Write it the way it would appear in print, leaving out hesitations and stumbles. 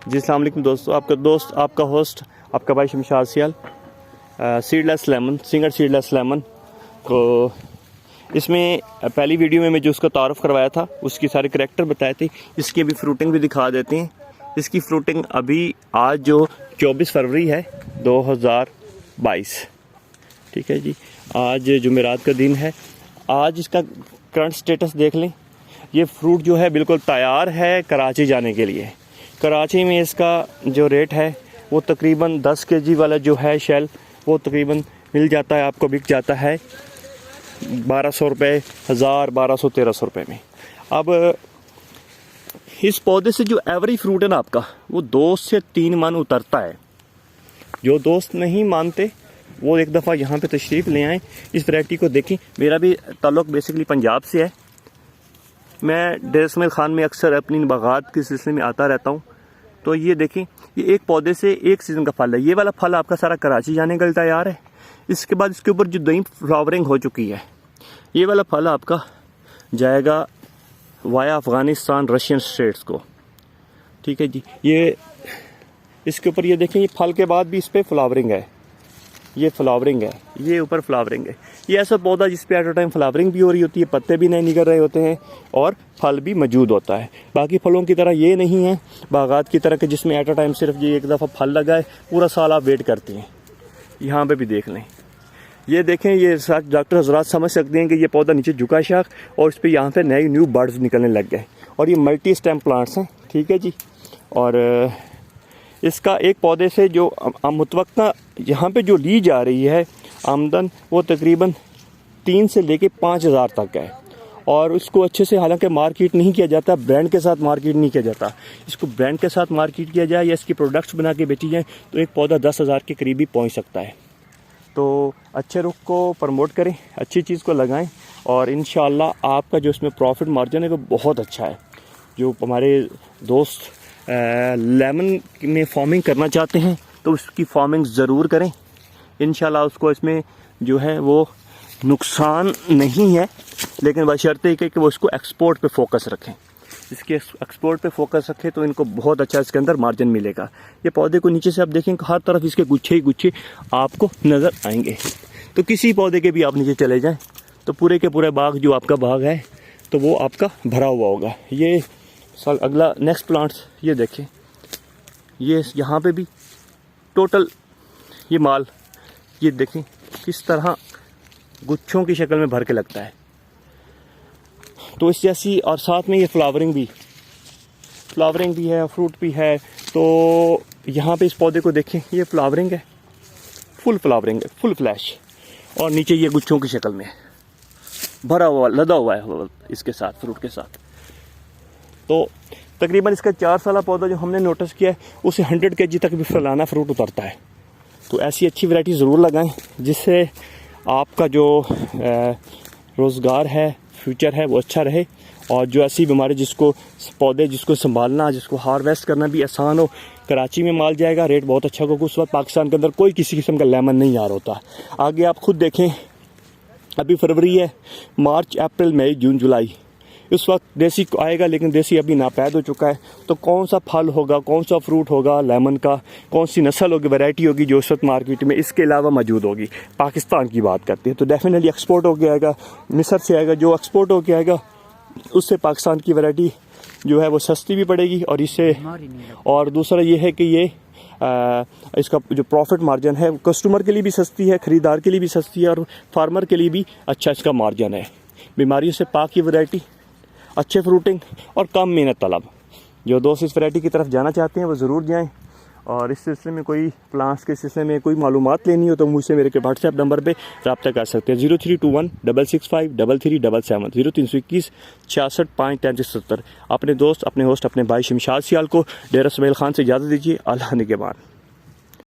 जी अस्सलाम वालेकुम दोस्तों, आपका दोस्त आपका होस्ट आपका भाई Shamshad Sial. Seedless lemon, singer seedless lemon को इसमें पहली वीडियो में मैं जो उसका तारुफ करवाया था उसकी सारे करैक्टर बताए थे। इसकी अभी फ्रूटिंग भी दिखा देते हैं। इसकी फ्रूटिंग अभी आज जो 24 फरवरी है 2022, ठीक है जी, आज जुमेरात का दिन है। आज इसका करंट स्टेटस देख लें। ये फ्रूट जो है बिल्कुल तैयार है कराची जाने के लिए। कराची में इसका जो रेट है वो तकरीबन 10 kg वाला जो है शेल वो तकरीबन मिल जाता है, आपको बिक जाता है 1200 रुपये, 1000, 1200, 1300 रुपये में। अब इस पौधे से जो एवरी फ्रूट है ना आपका, वो 2 से 3 मन उतरता है। जो दोस्त नहीं मानते वो एक दफ़ा यहाँ पे तशरीफ़ ले आएँ, इस वैरायटी को देखें। मेरा भी ताल्लुक़ बेसिकली पंजाब से है। मैं डेर इसमाइल ख़ान में अक्सर अपनी बागात के सिलसिले में आता रहता हूँ। तो ये देखें, ये एक पौधे से एक सीज़न का फल है। ये वाला फल आपका सारा कराची जाने के लिए तैयार है। इसके बाद इसके ऊपर जो दही फ्लावरिंग हो चुकी है, ये वाला फल आपका जाएगा वाया अफ़गानिस्तान, रशियन स्टेट्स को, ठीक है जी। ये इसके ऊपर ये देखें, ये फल के बाद भी इस पर फ्लावरिंग है, ये फ्लावरिंग है, ये ऊपर फ्लावरिंग है। ये ऐसा पौधा जिस पे एट अ टाइम फ्लावरिंग भी हो रही होती है, पत्ते भी नहीं निकल रहे होते हैं और फल भी मौजूद होता है। बाकी फलों की तरह ये नहीं है बागात की तरह के जिसमें एट अ टाइम सिर्फ ये एक दफ़ा फल लगा है, पूरा साल आप वेट करते हैं। यहाँ पे भी देख लें, ये देखें, ये डॉक्टर हजरात समझ सकते हैं कि ये पौधा नीचे झुका शाख और इस पर यहाँ पे नए न्यू बर्ड्स निकलने लग गए और ये मल्टी स्टेम प्लांट्स हैं, ठीक है जी। और इसका एक पौधे से जो मुतवक्का यहाँ पे जो ली जा रही है आमदन, वो तकरीबन 3 से लेके 5000 तक है। और उसको अच्छे से हालांकि मार्केट नहीं किया जाता, ब्रांड के साथ मार्केट नहीं किया जाता। इसको ब्रांड के साथ मार्केट किया जाए या इसकी प्रोडक्ट्स बना के बेची जाए तो एक पौधा 10,000 के करीब भी पहुँच सकता है। तो अच्छे रुख को प्रमोट करें, अच्छी चीज़ को लगाएं और इंशाअल्लाह आपका जो इसमें प्रॉफिट मार्जिन है वो बहुत अच्छा है। जो हमारे दोस्त लेमन में फार्मिंग करना चाहते हैं तो उसकी फार्मिंग ज़रूर करें। इंशाल्लाह उसको इसमें जो है वो नुकसान नहीं है, लेकिन बशर्ते कि वो इसको एक्सपोर्ट पे फोकस रखें। इसके एक्सपोर्ट पे फोकस रखें तो इनको बहुत अच्छा इसके अंदर मार्जिन मिलेगा। ये पौधे को नीचे से आप देखें, हर तरफ इसके गुच्छे ही गुच्छे आपको नज़र आएंगे। तो किसी पौधे के भी आप नीचे चले जाएँ तो पूरे के पूरे बाग जो आपका बाग है तो वो आपका भरा हुआ होगा। ये साल अगला नेक्स्ट प्लांट्स ये देखें, ये यहाँ पे भी टोटल ये माल ये देखें किस तरह गुच्छों की शक्ल में भर के लगता है। तो इस जैसी, और साथ में ये फ्लावरिंग भी है, फ्रूट भी है। तो यहाँ पे इस पौधे को देखें, ये फ्लावरिंग है, फुल फ्लावरिंग है, फुल फ्लैश, और नीचे ये गुच्छों की शक्ल में भरा हुआ लदा हुआ है इसके साथ, फ्रूट के साथ। तो तकरीबन इसका 4 साल पौधा जो हमने नोटिस किया है उसे 100 kg तक भी फलाना फ्रूट उतरता है। तो ऐसी अच्छी वैरायटी ज़रूर लगाएं जिससे आपका जो रोज़गार है, फ्यूचर है, वो अच्छा रहे। और जो ऐसी बीमारी जिसको पौधे जिसको संभालना, जिसको हार्वेस्ट करना भी आसान हो। कराची में माल जाएगा, रेट बहुत अच्छा होगा। उस वक्त पाकिस्तान के अंदर कोई किसी किस्म का लेमन नहीं आ रहा होता। आगे आप खुद देखें, अभी फरवरी है, मार्च, अप्रैल, मई, जून, जुलाई, इस वक्त देसी आएगा, लेकिन देसी अभी नापैद हो चुका है। तो कौन सा फल होगा, कौन सा फ्रूट होगा लेमन का, कौन सी नस्ल होगी, वैरायटी होगी जो उस वक्त मार्केट में इसके अलावा मौजूद होगी। पाकिस्तान की बात करते हैं तो डेफिनेटली एक्सपोर्ट होके आएगा, मिस्र से आएगा। जो एक्सपोर्ट होके आएगा उससे पाकिस्तान की वैरायटी जो है वो सस्ती भी पड़ेगी और इससे, और दूसरा ये है कि ये इसका जो प्रॉफिट मार्जिन है कस्टमर के लिए भी सस्ती है, ख़रीदार के लिए भी सस्ती है और फार्मर के लिए भी अच्छा इसका मार्जिन है। बीमारियों से पाक की वैरायटी, अच्छे फ्रूटिंग और कम मेहनत तलब। जो दोस्त इस वैरायटी की तरफ जाना चाहते हैं वो ज़रूर जाएं। और इस सिलसिले में कोई प्लांट्स के सिलसिले में कोई मालूमात लेनी हो तो मुझसे मेरे के व्हाट्सएप नंबर पे रब्ता कर सकते हैं। 0321 665 3377, 0321 66 5 3370। अपने दोस्त, अपने होस्ट, अपने भाई शमशाद सियाल को डेरा इसमाइल ख़ान से इजाज़त दीजिए। अल्लाह निगहबान।